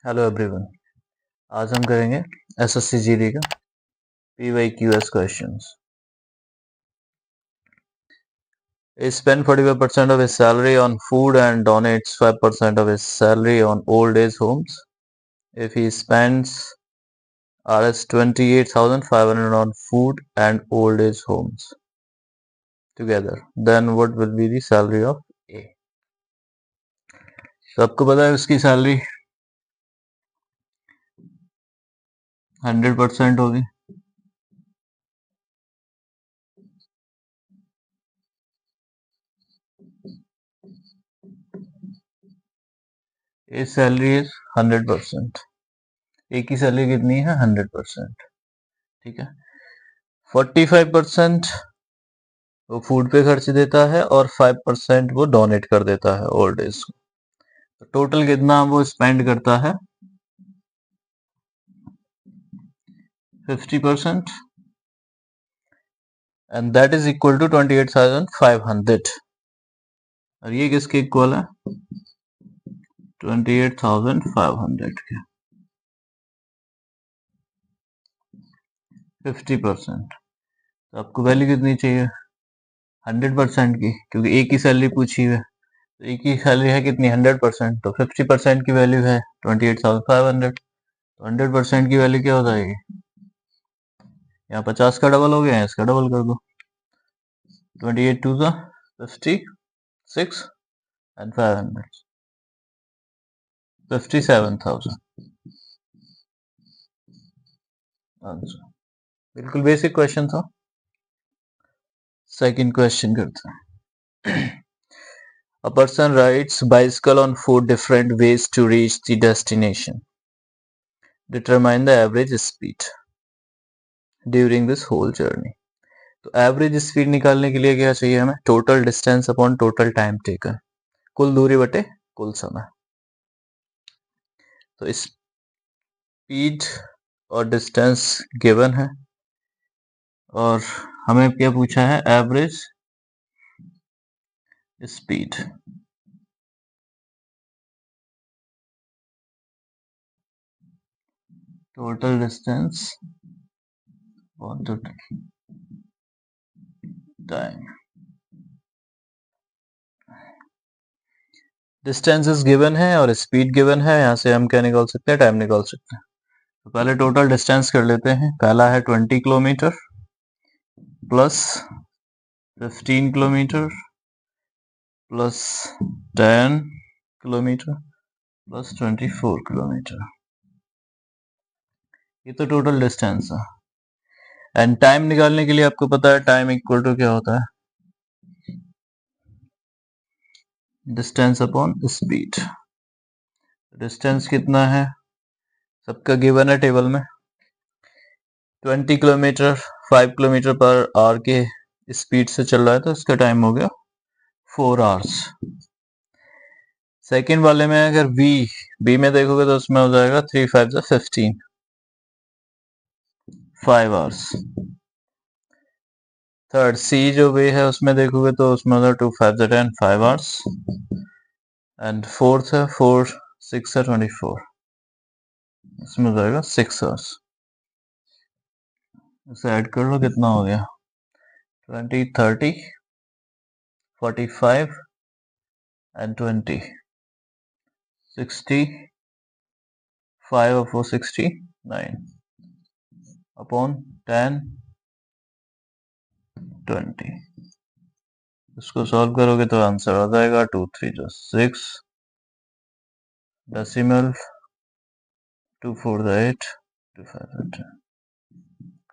Hello everyone. आज हम करेंगे एसएससी जीडी का PYQS questions. He spends 45% of his salary on food and donates 5% of his salary on old age homes. If he spends Rs 28,500 on food and old age homes together, then what will be the salary of A? सबको पता है उसकी salary 100% होगी। His salary is 100%। ए की salary कितनी है? 100%। ठीक है। 45% वो फूड पे खर्च देता है और 5% वो डोनेट कर देता है ओल्ड एज को। तो टोटल कितना वो स्पेंड करता है? 50% and that is equal to 28,500। और ये किसके इक्वल है? 28,500 के 50%। तो आपको वैल्यू कितनी चाहिए? 100% की, क्योंकि एक ही सैलरी पूछी हुई है। तो एक ही सैलरी है कितनी? 100%। तो 50% की वैल्यू है 28,500। तो 100% की वैल्यू क्या हो जाएगी? यहाँ 50 का डबल हो गया, इसका डबल कर दो। 28 2 56 and 500 57,000 आंसर। बिल्कुल बेसिक क्वेश्चन था। सेकंड क्वेश्चन करते हैं। A person rides bicycle on 4 different ways to reach the destination. Determine the average speed during this whole journey. तो एवरेज स्पीड निकालने के लिए क्या चाहिए हमें? Total distance upon total time taken, कुल दूरी बटे कुल समय। तो स्पीड और डिस्टेंस गिवन है और हमें क्या पूछा है? Average speed. टोटल डिस्टेंस और total time. Distance is given है और स्पीड गिवन है। यहाँ से हम क्या निकाल सकते हैं? टाइम निकाल सकते हैं। तो पहले टोटल डिस्टेंस कर लेते हैं। पहला है 20 kilometre plus 15 kilometre plus 10 kilometre plus 24 kilometre. ये तो टोटल डिस्टेंस है। एंड टाइम निकालने के लिए आपको पता है टाइम इक्वल टू क्या होता है? Distance upon speed. डिस्टेंस कितना है? सबका गिवन है टेबल में। 20 किलोमीटर 5 किलोमीटर पर आवर के स्पीड से चल रहा है, तो इसका टाइम हो गया 4 आवर्स। सेकेंड वाले में अगर बी में देखोगे तो उसमें हो जाएगा 3 5 15 5 आवर्स। थर्ड सी जो वे है उसमें देखोगे तो उसमें होगा 2 5 10 5 आवर्स। एंड फोर्थ है 4 6 24, इसमें हो जाएगा 6 आवर्स। इसे ऐड कर लो, कितना हो गया? 20 30 45 एंड 20 60 5 और 4 69 अपॉन 10 20। इसको सॉल्व करोगे तो आंसर आ जाएगा 2 3 6 डेसिमल 2 4 8 2 5 10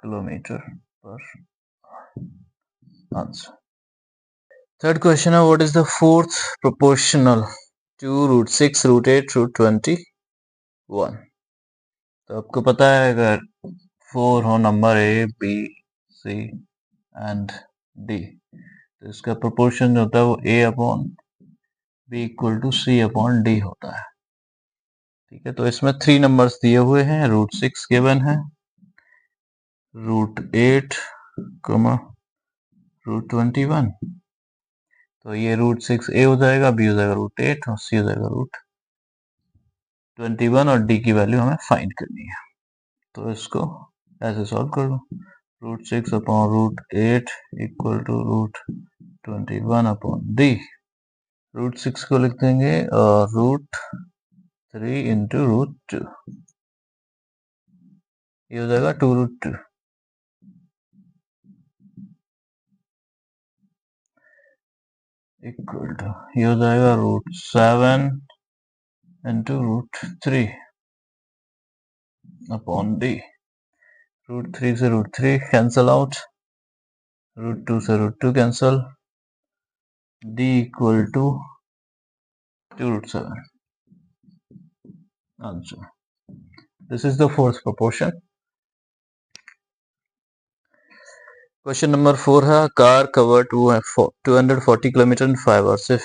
किलोमीटर पर आंसर। थर्ड क्वेश्चन है what is the fourth proportional to root 6 root 8 root 21। तो आपको पता है अगर 4 हो number A B C and D, तो इसका प्रोपोर्शन जो होता है वो A upon B equal to C upon D होता है। ठीक है, तो इसमें 3 नंबर्स दिए हुए हैं। रूट 6 गिवन है, रूट 8 रूट 21। तो ये रूट 6 ए हो जाएगा, बी हो जाएगा रूट 8 और सी हो जाएगा रूट 21 और डी की वैल्यू हमें फाइंड करनी है। तो इसको ऐसे सॉल्व कर लो, √6 upon √8 equal to √21 upon D. √6 को लिख देंगे √3 इंटू √2, ये हो जाएगा 2√2 इक्वल टू, ये हो जाएगा √7 इंटू √3 अपॉन डी। √3 से √3 कैंसल आउट, √2 से √2 cancel, D equal to 2√7 answer. This is the fourth proportion. Question number 4 है, car covered 240 km in 5 hours. If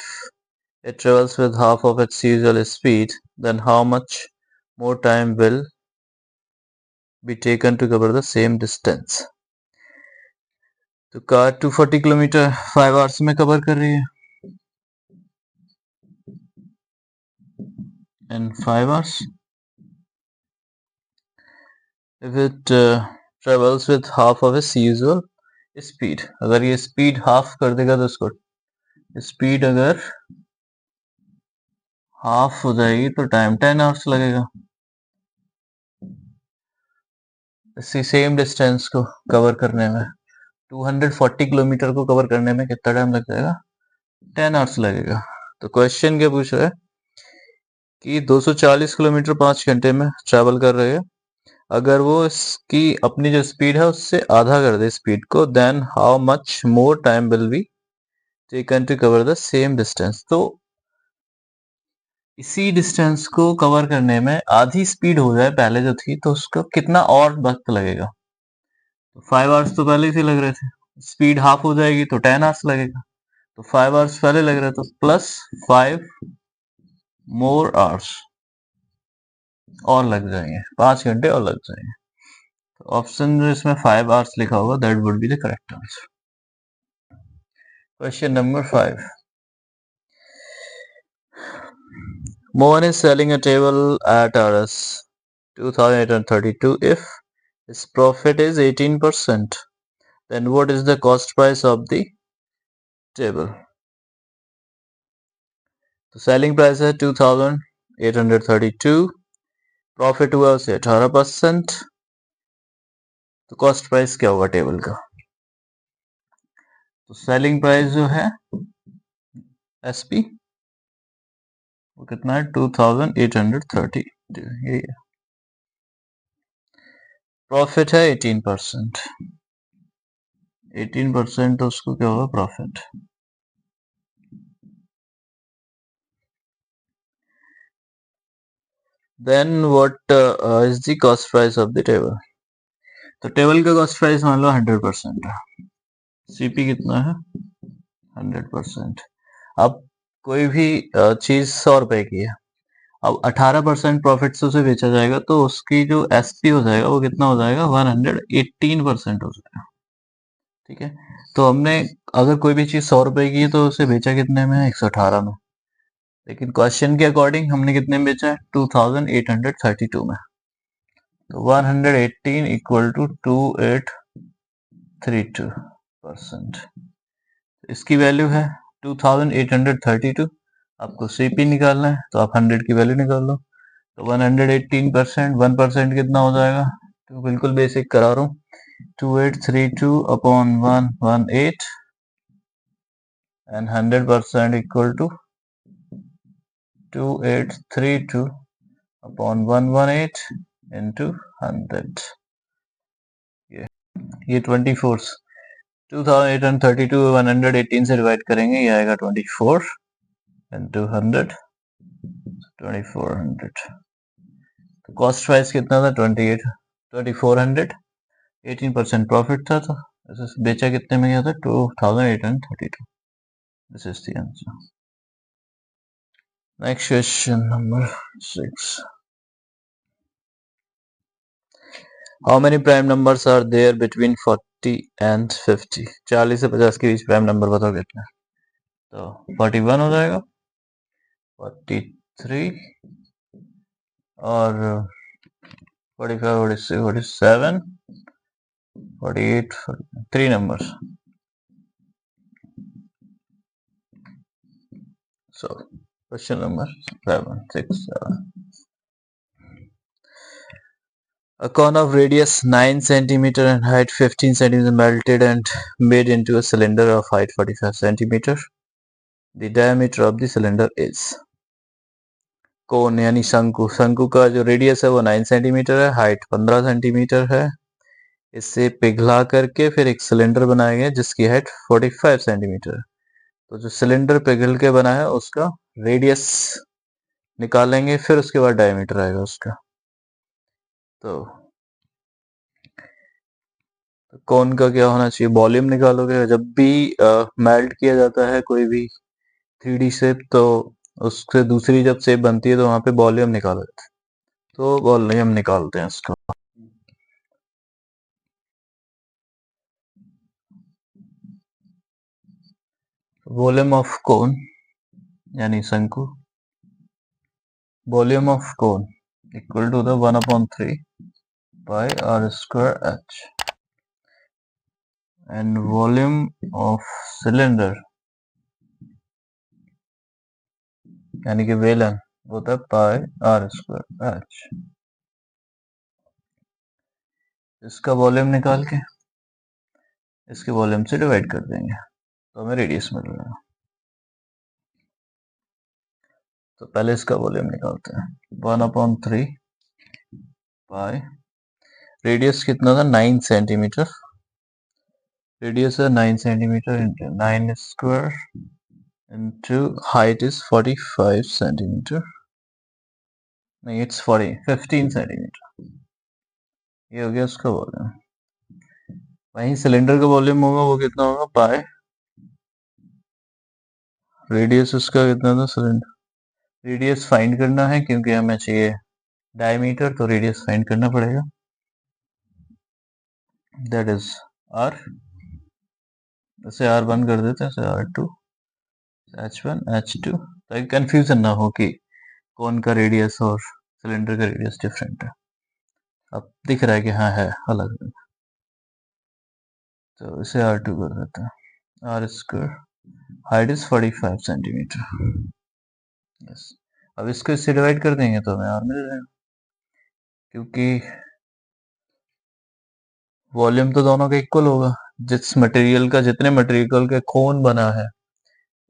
it travels with half of its usual speed, then how much more time will be taken to cover the same distance? तो car 240 kilometre 5 hours में cover कर रही है in 5 hours. If it travels with half of its usual speed, अगर ये speed half कर देगा तो उसको स्पीड अगर हाफ हो जाएगी तो टाइम 10 आवर्स लगेगा। इसी सेम डिस्टेंस को कवर करने में 240 किलोमीटर को कवर करने में कितना टाइम लग जाएगा? 10 आवर्स लगेगा। तो क्वेश्चन क्या पूछ रहा है कि 240 किलोमीटर 5 घंटे में ट्रैवल कर रहे हैं, अगर वो इसकी अपनी जो स्पीड है उससे आधा कर दे स्पीड को, then how much more time will be taken to cover the same distance. तो इसी डिस्टेंस को कवर करने में आधी स्पीड हो जाए पहले जो थी, तो उसको कितना और वक्त लगेगा? तो 5 आवर्स तो पहले से लग रहे थे, स्पीड हाफ हो जाएगी तो 10 आवर्स लगेगा, तो 5 आवर्स पहले लग रहे, तो प्लस 5 मोर आवर्स और लग जाएंगे, 5 घंटे और लग जाएंगे। तो ऑप्शन जो इसमें 5 आवर्स लिखा होगा that would be the correct answer. Question number 5, Mohan is selling a table at Rs 2,832. If his profit is 18%, then what is the cost price of the table? तो सेलिंग प्राइस है 2,832, profit हुआ उसे 18%, तो cost price क्या होगा table का? तो selling price जो है एसपी वो कितना है 2,830, ये प्रॉफिट है 18%, 18% तो उसको क्या होगा profit. Then what is the cost price of the table? तो टेबल का कॉस्ट प्राइस मान लो 100% है, सीपी कितना है 100%। अब कोई भी चीज 100 रुपए की है, अब 18% प्रॉफिट से उसे बेचा जाएगा, तो उसकी जो एसपी हो जाएगा वो कितना हो जाएगा 118% हो जाएगा। ठीक है, तो हमने अगर कोई भी चीज 100 रुपए की है तो उसे बेचा कितने में है 118 में, लेकिन क्वेश्चन के अकॉर्डिंग हमने कितने में बेचा है 2,832 में, तो 118 इक्वल टू 2832%। इसकी वैल्यू है 2,832, आपको सीपी निकालना है तो आप 100 की वैल्यू निकाल लो, तो 118%, 1% कितना हो जाएगा? तो बिल्कुल बेसिक करा रहा हूँ, 2832 upon 118 and 100% equal to 2832 upon 118 into 100। ये 24, 2,832 118 से डिवाइड करेंगे, ये आएगा 24 इंटू 100, 2400। तो कॉस्ट प्राइस कितना था 2400, 18% प्रॉफिट था, तो बेचा कितने में गया था 2,832। This is the answer. Next question number 6, how many prime numbers are there between 40 and 50? 40 से 50 के बीच प्राइम नंबर बताओ कितने? तो 41 हो जाएगा, 43, और 45, 46, 47, 48, 3 numbers. So question number 7, 6, 7. A cone of radius 9 cm and height 15 cm melted and made into a cylinder of height 45 cm. The diameter of the cylinder is. कोन यानी शंकु, शंकु का जो रेडियस है वो 9 सेंटीमीटर है, हाइट 15 सेंटीमीटर है। इससे पिघला करके फिर एक सिलेंडर बनाया गया जिसकी हाइट 45 सेंटीमीटर है। तो जो सिलेंडर पिघल के बना है उसका रेडियस निकालेंगे, फिर उसके बाद डायमीटर आएगा उसका। तो कौन का क्या होना चाहिए, वॉल्यूम निकालोगे। जब भी मेल्ट किया जाता है कोई भी 3D शेप, तो उससे दूसरी जब शेप बनती है तो वहां पे वॉल्यूम निकाला जाता है। तो वॉल्यूम निकालते हैं इसका। वॉल्यूम ऑफ कोन यानी शंकु, volume of cone equal to the 1/3 pi r square h, and volume of cylinder यानी कि वेलन होता है पाई r square h। इसका वॉल्यूम निकाल के इसके वॉल्यूम से डिवाइड कर देंगे तो हमें रेडियस मिल जाएगा। तो पहले इसका वॉल्यूम निकालते हैं। 1/3 पाई, रेडियस कितना था 9 सेंटीमीटर, रेडियस है 9 centimetre into 9 square into height is 45 centimetre, नहीं इट्स 15 सेंटीमीटर। ये हो गया उसका वॉल्यूम। वहीं सिलेंडर का वॉल्यूम होगा वो कितना होगा पाई, रेडियस उसका कितना था सिलेंडर, रेडियस फाइंड करना है क्योंकि हमें चाहिए डायमीटर, तो रेडियस फाइंड करना पड़ेगा। दैट इज आर, इसे आर वन कर देते हैं, इसे R2 H1 H2, ताकि कंफ्यूजन ना हो कि कौन का रेडियस और सिलेंडर का रेडियस डिफरेंट है। अब दिख रहा है कि हाँ है अलग, तो इसे R2 कर देते हैं। R square, height is 45 centimetre. Yes, अब इसको इससे डिवाइड कर देंगे तो हमें आर मिल जाएगा, क्योंकि वॉल्यूम तो दोनों का इक्वल होगा। जिस मटेरियल का, जितने मटेरियल का कोन बना है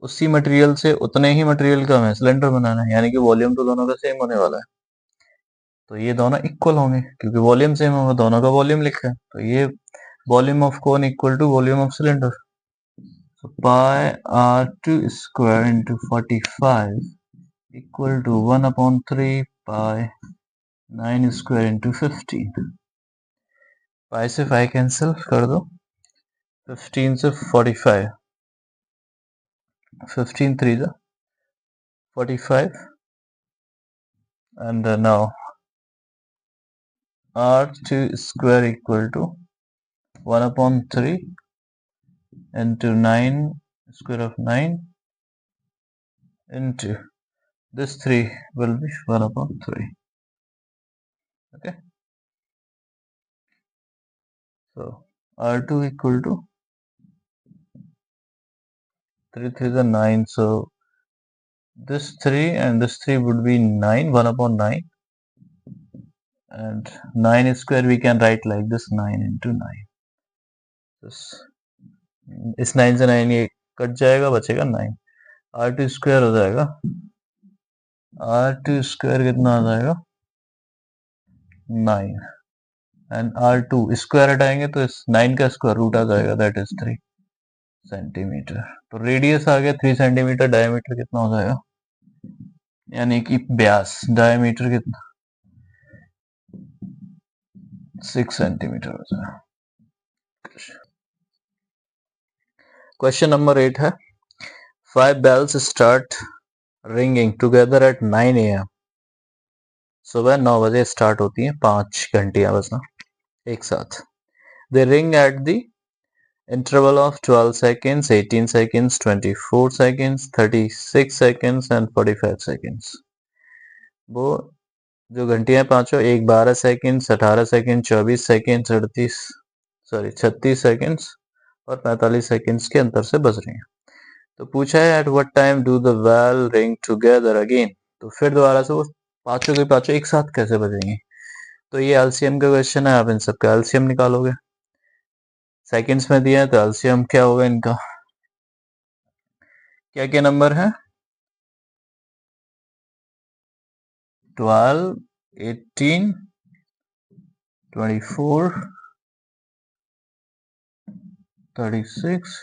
उसी मटेरियल से उतने ही मटेरियल का हमें सिलेंडर बनाना है, यानी कि वॉल्यूम तो दोनों का सेम होने वाला है। तो ये दोनों इक्वल होंगे क्योंकि वॉल्यूम सेम होगा, दोनों का वॉल्यूम लिखा है। तो ये volume of cone equal to volume of cylinder. So pi r2 square into 45 equal to 1/3 pi 9 square into 15। pi से 5 कैंसिल कर दो, 15 से 45, 15 3 जा 45, and now r2 square equal to 1/3 into 9 square of 9 into this 3 will be 1/3. Okay, so r2 equal to 3 3 is 9, so this 3 and this 3 would be 9, 1/9, and 9 square we can write like this, 9 into 9. इस 9 से 9 ये cut जाएगा, बचेगा 9। r2 square हो जाएगा, r2 square कितना आ जाएगा 9, and r2 square हटाएंगे तो इस 9 का स्क्वायर रूट आ जाएगा, दैट इज 3 सेंटीमीटर। तो रेडियस आ गया 3 सेंटीमीटर, डायमीटर कितना हो जाएगा, यानी कि व्यास, डायमीटर कितना 6 सेंटीमीटर हो जाएगा। क्वेश्चन नंबर 8 है, 5 bells start ringing together at 9 AM। सुबह 9 बजे स्टार्ट होती हैं 5 घंटियां बजना एक साथ। They ring at the interval of 12 seconds, 18 seconds, 24 seconds, 36 seconds and 45 seconds। वो जो घंटियां पांचों, एक 12 सेकेंड, 18 सेकेंड, 24 सेकेंड, 36 सेकेंड्स और 45 सेकेंड्स के अंतर से बज रही हैं। तो पूछा है at what time do the bell ring together again, तो फिर दोबारा से वो पांचों के पांचों एक साथ कैसे बजेंगे। तो ये एलसीएम का क्वेश्चन है, आप इन सबका एलसीएम निकालोगे। सेकंड्स में दिया है तो एलसीएम क्या होगा इनका, क्या क्या नंबर है, 12, 18, 24, 36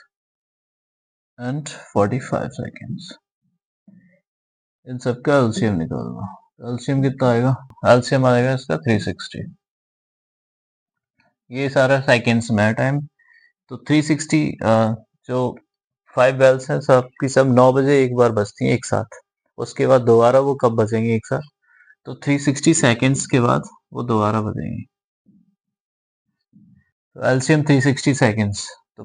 एंड 45 सेकेंड्स। इन सबका एलसीएम निकालना। एलसीएम कितना आएगा, एलसीएम आएगा इसका 360। ये सारा सेकेंड्स में है टाइम, तो 360 जो 5 बेल्स हैं सब की सब 9 बजे एक बार बजती हैं एक साथ, उसके बाद दोबारा वो कब बजेंगे एक साथ, तो 360 सेकेंड्स के बाद वो दोबारा बजेंगे। तो एलसीएम 360 सेकेंड्स, तो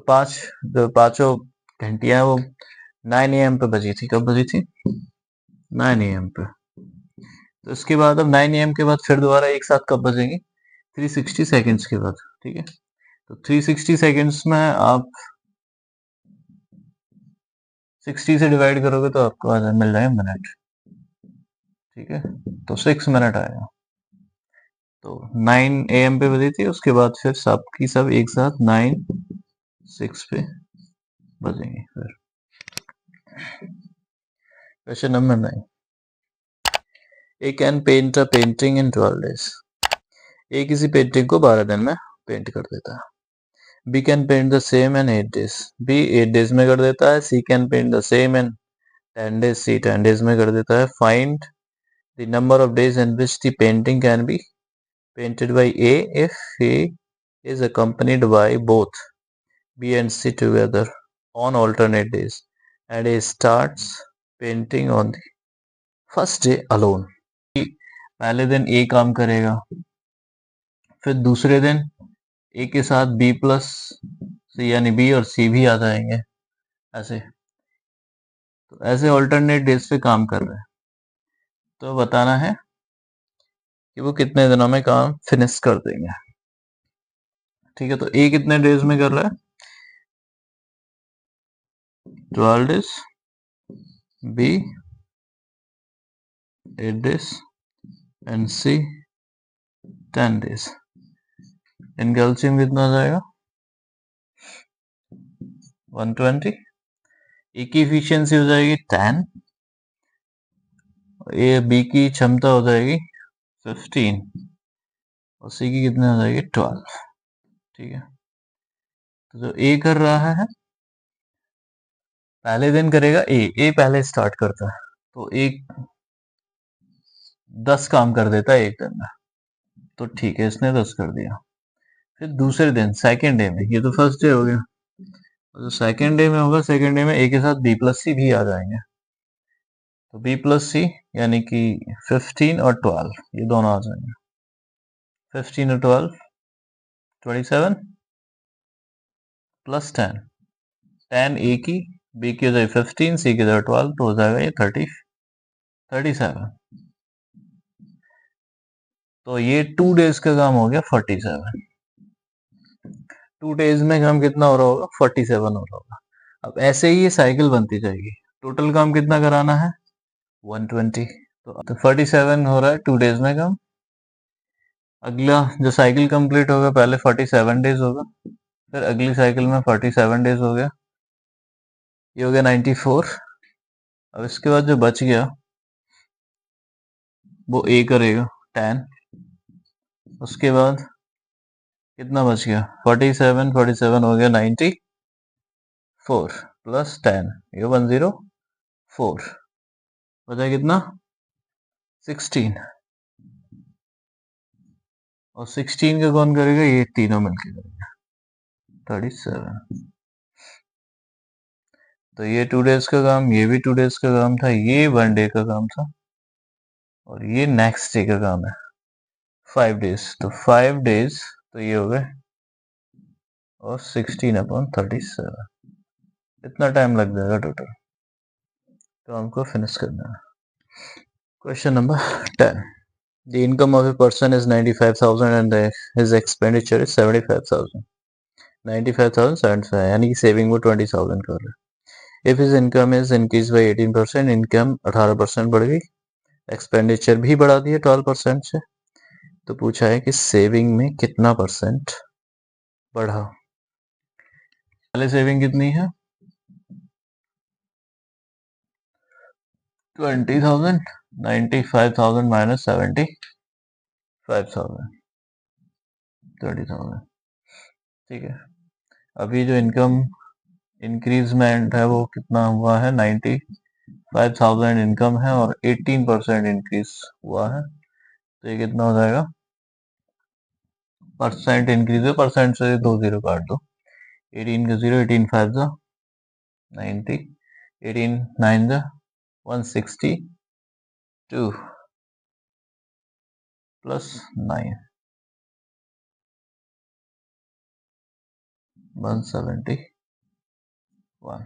जो पांचों घंटियां वो 9 AM पे बजी थी, कब बजी थी, 9 AM पे। तो इसके बाद अब 9 AM के बाद फिर दोबारा एक साथ कब बजेंगे, 360 सेकेंड्स के बाद, ठीक है। तो 360 सेकेंड्स में आप 60 से डिवाइड करोगे तो आपको मिल जाएगा मिनट, ठीक है। तो 6 मिनट आएगा। तो 9 AM पे बजी थी, उसके बाद फिर सबकी सब एक साथ 9, 6 पे बजेंगे। फिर question number 9, A can paint a painting in 12 days। A किसी पेंटिंग को 12 दिन में पेंट कर देता है। B can paint the same in 8 days। B 8 days में कर देता है। C can paint the same in 10 days। C 10 days में कर देता है। Find the number of days in which the painting can be painted by A if he is accompanied by both B and C together on alternate days and he starts painting on the first day alone। पहले दिन A काम करेगा, फिर दूसरे दिन A के साथ B plus C यानी B और C भी आ जाएंगे, ऐसे तो ऐसे ऑल्टरनेट डेज पे काम कर रहे हैं। तो बताना है कि वो कितने दिनों में काम फिनिश कर देंगे, ठीक है। तो A कितने डेज में कर रहा है, 12 days, B 8 days and C 10 days। इनका एलसीएम कितना आ जाएगा, 120। ए की इफिशियंसी हो जाएगी 10, ए बी की क्षमता हो जाएगी 15 और सी की कितनी हो जाएगी 12, ठीक है। तो जो ए कर रहा है पहले दिन करेगा ए पहले स्टार्ट करता है, तो एक 10 काम कर देता है एक दिन में, तो ठीक है इसने 10 कर दिया। फिर दूसरे दिन सेकेंड डे में, ये तो फर्स्ट डे हो गया, तो सेकेंड डे में होगा, सेकेंड डे में ए के साथ बी प्लस सी भी आ जाएंगे, तो बी प्लस सी यानी कि 15 और 12 ये दोनों आ जाएंगे। 15 और 12 27 प्लस 10, 10 ए की, बी की हो जाएगी 15, सी की हो जाएगी 12, तो हो जाएगा ये 37। तो ये 2 डेज का काम हो गया 47। 2 डेज में काम कितना हो रहा होगा, 47 हो रहा होगा। अब ऐसे ही ये साइकिल बनती जाएगी। टोटल काम कितना कराना है, 120। तो 47 हो रहा है 2 डेज में काम। अगला जो साइकिल कंप्लीट होगा पहले 47 डेज होगा, फिर अगली साइकिल में 47 डेज हो गया, ये हो गया 94। अब इसके बाद जो बच गया वो ए करेगा 10, उसके बाद कितना बच गया 47 हो गया 94 प्लस 10 ये 104, बचा कितना 16, और 16 का कौन करेगा, ये तीनों मिलके करेगा 37। तो ये 2 डेज का काम, ये भी 2 डेज का काम था, ये 1 डे का काम था, और ये नेक्स्ट डे का काम है 5 डेज। तो 5 डेज तो ये हो गए, और 16/37 इतना टाइम लग जाएगा टोटल, तो हमको फिनिश करना है। Question number 10, The income of a person is 95,000 and his expenditure is 75,000. 95,000 75 यानी कि सेविंग वो 20,000 कर रहे हैं. If his income is increased by 18%, income 18% बढ़ गई, एक्सपेंडिचर भी बढ़ा दिए 12% से, तो पूछा है कि सेविंग में कितना परसेंट बढ़ा. पहले सेविंग कितनी है 20,000, 95,000 माइनस 75,000, 30,000. ठीक है. अभी जो इनकम इंक्रीजमेंट है वो कितना हुआ है 95,000 इनकम है और 18% इंक्रीज हुआ है, तो ये कितना हो जाएगा परसेंट इंक्रीज है. परसेंट से 2 जीरो काट दो. 18 का 0, 18 5 जा 90, 18 9 जा 162 प्लस 9 171.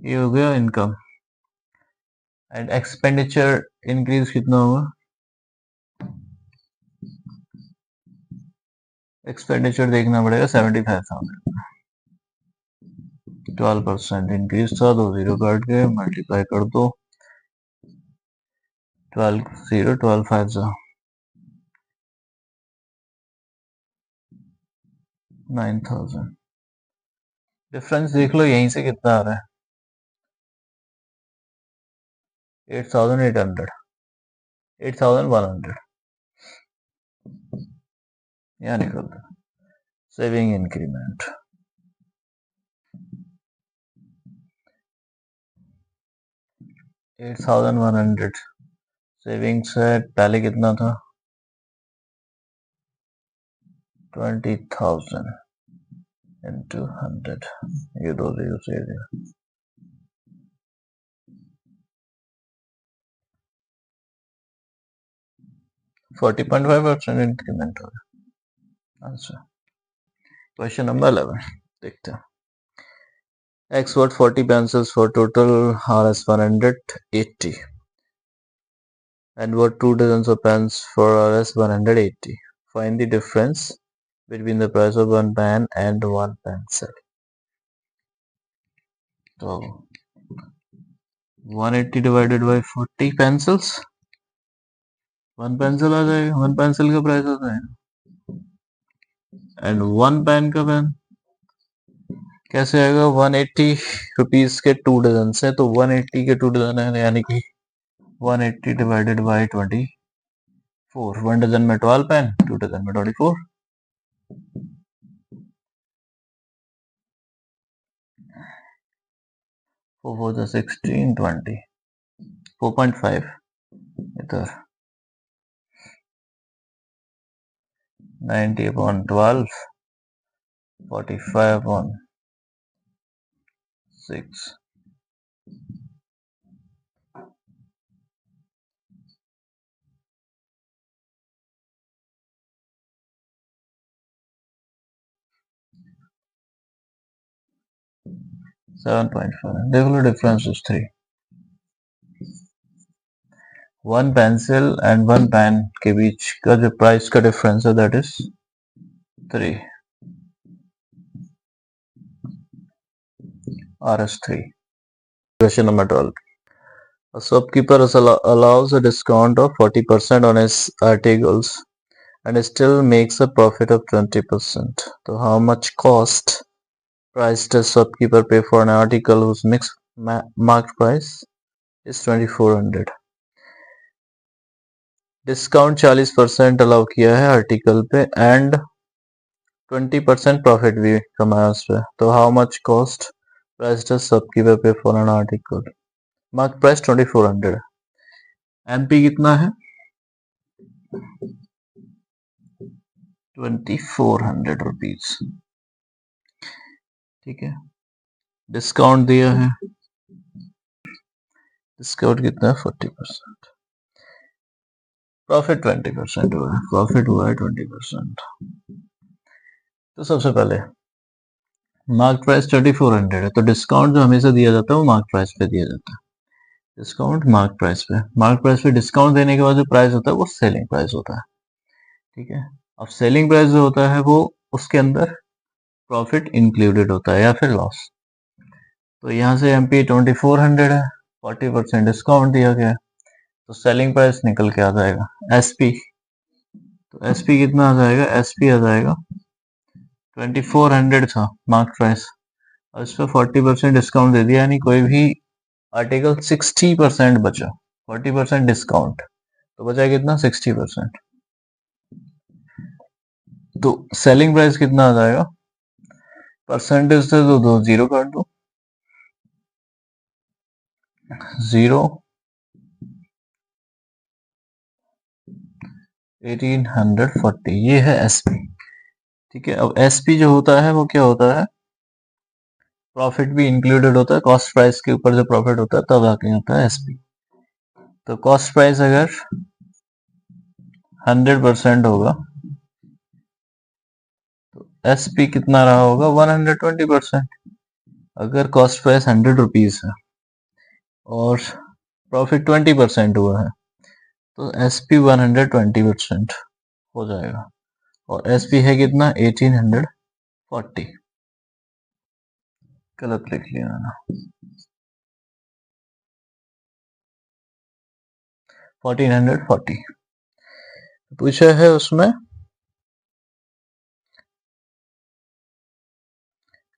ये हो गया इनकम. एंड एक्सपेंडिचर इंक्रीज कितना हुआ, एक्सपेंडिचर देखना पड़ेगा 75,000. 12% इंक्रीज था, 2 जीरो काट के मल्टीप्लाई कर दो. 12 0 12 5 जा 9,000. डिफरेंस देख लो यहीं से कितना आ रहा है 8,800 8,100. यहाँ निकल रहा सेविंग इंक्रीमेंट. $8,100 सेविंग्स है. पहले कितना था 20,000 into 100. ये 2 जीरो से 40.5% इंक्रीमेंट हो गया. आंसर. क्वेश्चन नंबर 11 देखते हैं. X bought 40 pencils for total Rs 180 and bought 2 dozens of pens for Rs 180. Find the difference between the price of one pen and one pencil. So 180 divided by 40 pencils, one pencil आ जाएगा. One pencil का price आता है and one pen का pen कैसे आएगा 180 rupees के 2 dozen से, तो 180 के 2 डजन है यानी कि 180 डिवाइडेड बाय 24. 1 डजन में 12 पेन, 2 डजन में 24. वो 16 20 4.5 इधर 90 upon 12 45 upon 6. देख लो difference is 3. One pencil and one pen के बीच का जो प्राइस का डिफरेंस है that is 3. RS3. Question number 12. A shopkeeper allows a discount of 40% on his articles and still makes a profit of 20%. So how much cost price does shopkeeper pay for an article whose mixed marked price is 2400? Discount 40% allow किया है article पे and 20% profit भी कमाया उस पे. तो how much cost price does shopkeeper pay for an article. Mark price 2400. MP कितना है 2400 रुपीज. ठीक है. डिस्काउंट दिया है, डिस्काउंट कितना है 40%. प्रॉफिट 20% हुआ है, प्रॉफिट हुआ है 20%. तो सबसे पहले मार्क प्राइस 2400 है, तो डिस्काउंट जो हमेशा दिया जाता है वो मार्क प्राइस पे दिया जाता है. डिस्काउंट मार्क प्राइस पे, मार्क प्राइस पे डिस्काउंट देने के बाद जो प्राइस होता है वो सेलिंग प्राइस होता है। ठीक है, अब सेलिंग प्राइस जो होता है वो उसके अंदर प्रॉफिट इंक्लूडेड होता है या फिर लॉस। तो यहाँ से MP 2400 है, 40% डिस्काउंट दिया गया है, तो सेलिंग प्राइस निकल के आ जाएगा SP। तो SP कितना आ जाएगा, SP आ जाएगा 2400 था मार्क प्राइस, और इस पर 40% डिस्काउंट दे दिया, यानी कोई भी आर्टिकल 60% बचा, 40% डिस्काउंट, तो बचा कितना 60%। तो सेलिंग प्राइस कितना आ जाएगा, परसेंटेज से तो दो जीरो काट दो, 0 1840, ये है SP। ठीक है, अब SP जो होता है वो क्या होता है, प्रॉफिट भी इंक्लूडेड होता है, कॉस्ट प्राइस के ऊपर जो प्रॉफिट होता है तब आके होता है SP। तो कॉस्ट प्राइस अगर 100% होगा तो SP कितना रहा होगा, 120%। अगर कॉस्ट प्राइस 100 रुपीज है और प्रॉफिट 20% हुआ है तो SP 120% हो जाएगा, और SP है कितना 1840, गलत लिख लिया मैंने, 1440 पूछा है उसमें।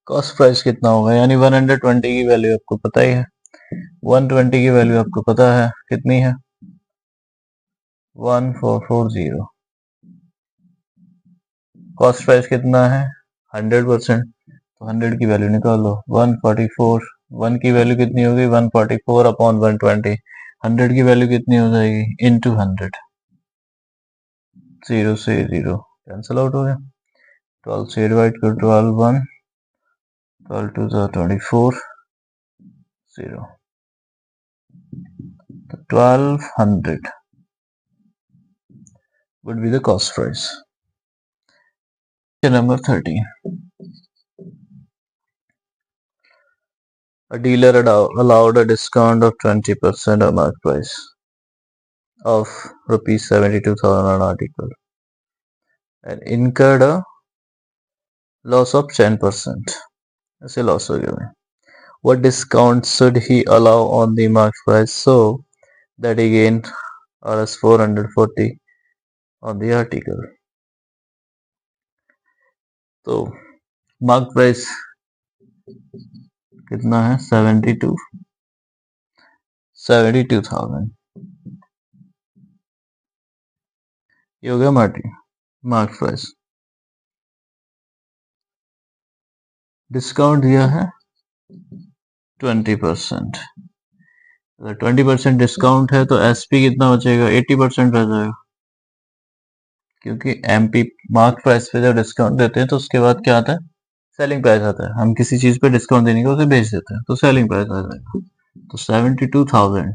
कॉस्ट प्राइस कितना होगा, यानी 120 की वैल्यू आपको पता ही है, 120 की वैल्यू आपको पता है कितनी है, 1440। कॉस्ट प्राइस कितना है 100%, तो 100 की वैल्यू निकालो, 144, 1 की वैल्यू कितनी होगी 144 अपॉन 120, 100 की वैल्यू कितनी हो जाएगी इंटू 100, 0 से 0 कैंसिल आउट हो गया, 12 से डिवाइड करो, 12 1, 12 2 24, 0, तो 1200 would be the cost price. Number 30. A dealer allowed a discount of 20% on mark price of rupees 72,000 on article and incurred a loss of 10%. ऐसे loss हो गया। What discount should he allow on the mark price so that he gained Rs 440 on the article? तो mark price कितना है 72,000, ये हो गया mark price. Discount दिया है 20%, अगर 20% डिस्काउंट है तो SP कितना बचेगा 80% रह जाएगा, क्योंकि MP मार्क प्राइस पे जब डिस्काउंट देते हैं तो उसके बाद क्या आता है, सेलिंग प्राइस आता है, हम किसी चीज पे डिस्काउंट देने के उसे बेच देते हैं तो सेलिंग प्राइस आ जाएगा। तो 72,000,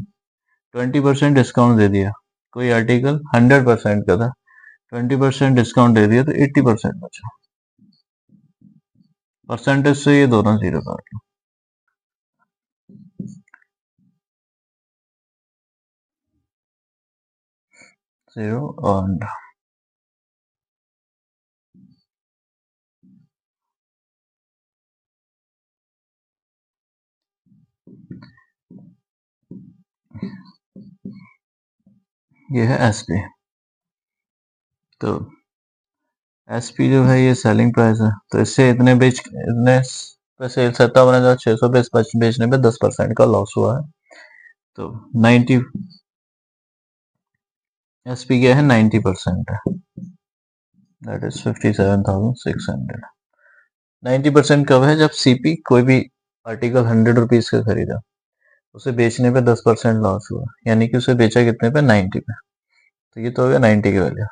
20% डिस्काउंट दे दिया, कोई आर्टिकल 100% का था, 20% डिस्काउंट दे दिया तो 80% बचा, परसेंटेज से ये दोनों जीरो काट लो, 0 और ये है SP। तो SP जो है ये सेलिंग प्राइस है, तो इससे इतने पे सेल 57,600 बेचने पे 10% का लॉस हुआ है, तो 90 SP क्या है 90% है, दैट इज 57,600। 90% कब है, जब CP कोई भी आर्टिकल 100 रुपीज का खरीदा, उसे बेचने पे 10% लॉस हुआ, यानी कि उसे बेचा कितने पे 90 पे, तो ये तो हो गया 90 की वैल्यू।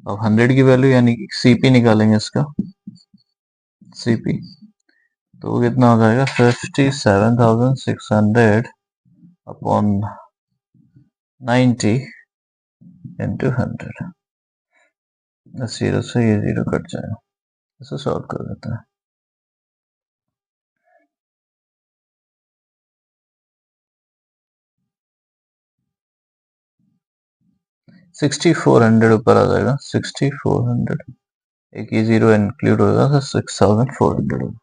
अब 100 की वैल्यू यानी कि CP निकालेंगे इसका, CP तो वो कितना हो जाएगा 57,600 अपॉन 90 इंटू 100, 0 से ये 0 कट जाएगा, इसे सॉल्व कर देते हैं। 6400 ऊपर आ जाएगा, 6400, एक ये जीरो इंक्लूड होगा तो 6400 होगा।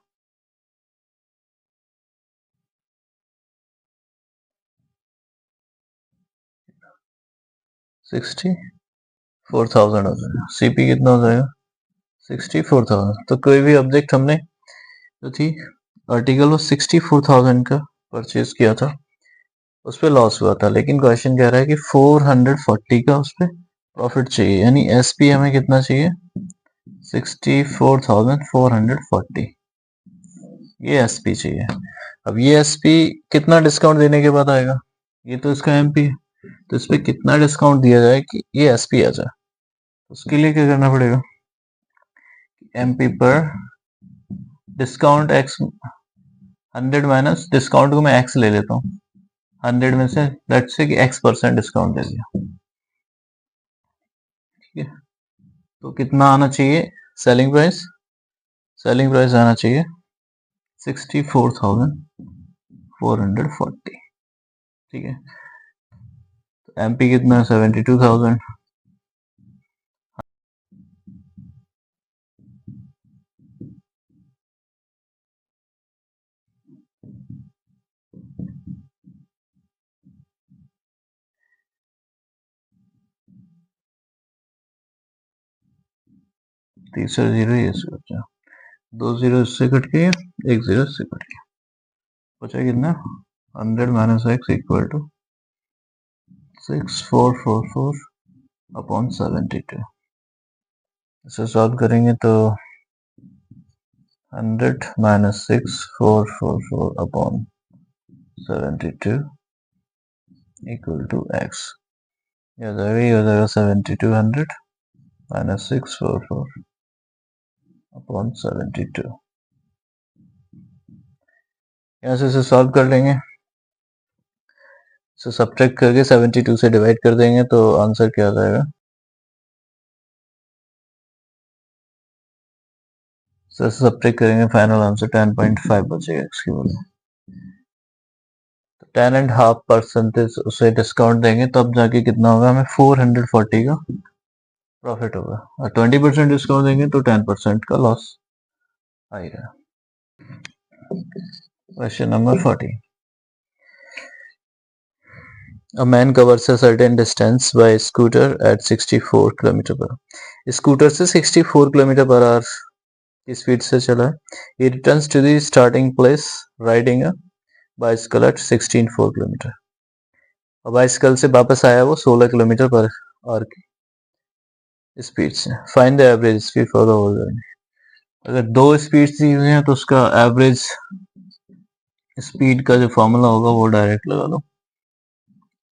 सिक्सटी 4000 हो जाएगा। सीपी कितना हो जाएगा? 64,000। तो कोई भी ऑब्जेक्ट हमने जो थी आर्टिकल वो 64,000 का परचेज किया था, उस पर लॉस हुआ था, लेकिन क्वेश्चन कह रहा है कि 440 का उस पर प्रॉफिट चाहिए, यानी एसपी हमें कितना चाहिए? 64,440, ये एसपी चाहिए। अब ये एसपी कितना डिस्काउंट देने के बाद आएगा? ये तो इसका एमपी है, तो इस पर कितना डिस्काउंट दिया जाए कि ये एसपी आ जाए? उसके लिए क्या करना पड़ेगा? एमपी पर डिस्काउंट एक्स 100 माइनस डिस्काउंट को मैं एक्स ले लेता हूँ, 100 में से लेट्स से कि x% डिस्काउंट दे दिया, ठीक है। तो कितना आना चाहिए सेलिंग प्राइस? सेलिंग प्राइस आना चाहिए 64,440, ठीक है। तो एमपी कितना? 72,000। तीसरा जीरो ये से बचा, 2 जीरो इससे कट गया, 1 जीरो इससे कट गया, बचा कितना? 100 minus X equal to 6444 upon 72। इसे सॉल्व करेंगे तो 100 minus 6444 upon 72 equal to X, ये हो जाएगा 7200 माइनस 644 अपॉन 72। यहाँ से इसे सॉल्व कर लेंगे, इसे सब्ट्रैक्ट करके 72 से डिवाइड कर देंगे तो आंसर क्या आ जाएगा? इसे सब्ट्रैक्ट करेंगे, फाइनल आंसर 10.5 बचेगा एक्स की वजह। तो 10.5% उसे डिस्काउंट देंगे तब जाके कितना होगा? हमें 440 का प्रॉफिट होगा, और 20% डिस्काउंट देंगे तो 10% का लॉस आएगा। Question number 40। A man covers a certain distance by scooter at 64 km per hour। Scooter से 64 km per hour की स्पीड से चला है। He returns to the starting place riding a bicycle at 16.4 km। और bicycle से वापस आया वो 16 किलोमीटर पर आवर की स्पीड से। Find the average speed for the whole journey. अगर दो स्पीड दी हुई हैं तो उसका एवरेज स्पीड का जो फॉर्मूला होगा वो डायरेक्ट लगा दो,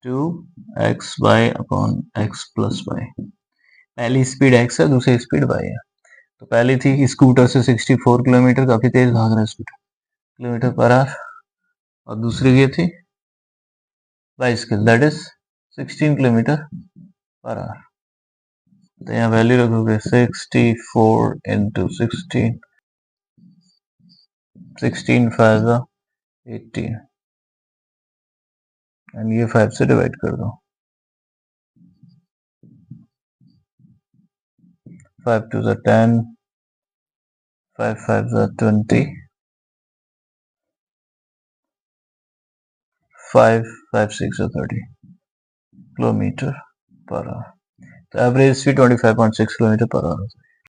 2x by upon x plus Y. पहली स्पीड x है, दूसरी स्पीड y है। तो पहली थी कि स्कूटर से 64 किलोमीटर, काफी तेज भाग रहा है स्कूटर, किलोमीटर पर आवर, और दूसरी ये थी bicycle that is 16 kilometre per hour. तो यहाँ वैल्यू रखोगे 64 इंटू 16, 16 5 18, एंड ये 5 से डिवाइड कर दो, 5 2 10, 5 5 20, 5 5 6 30 किलोमीटर पर आवर। तो average speed 25.6 kilometre per our.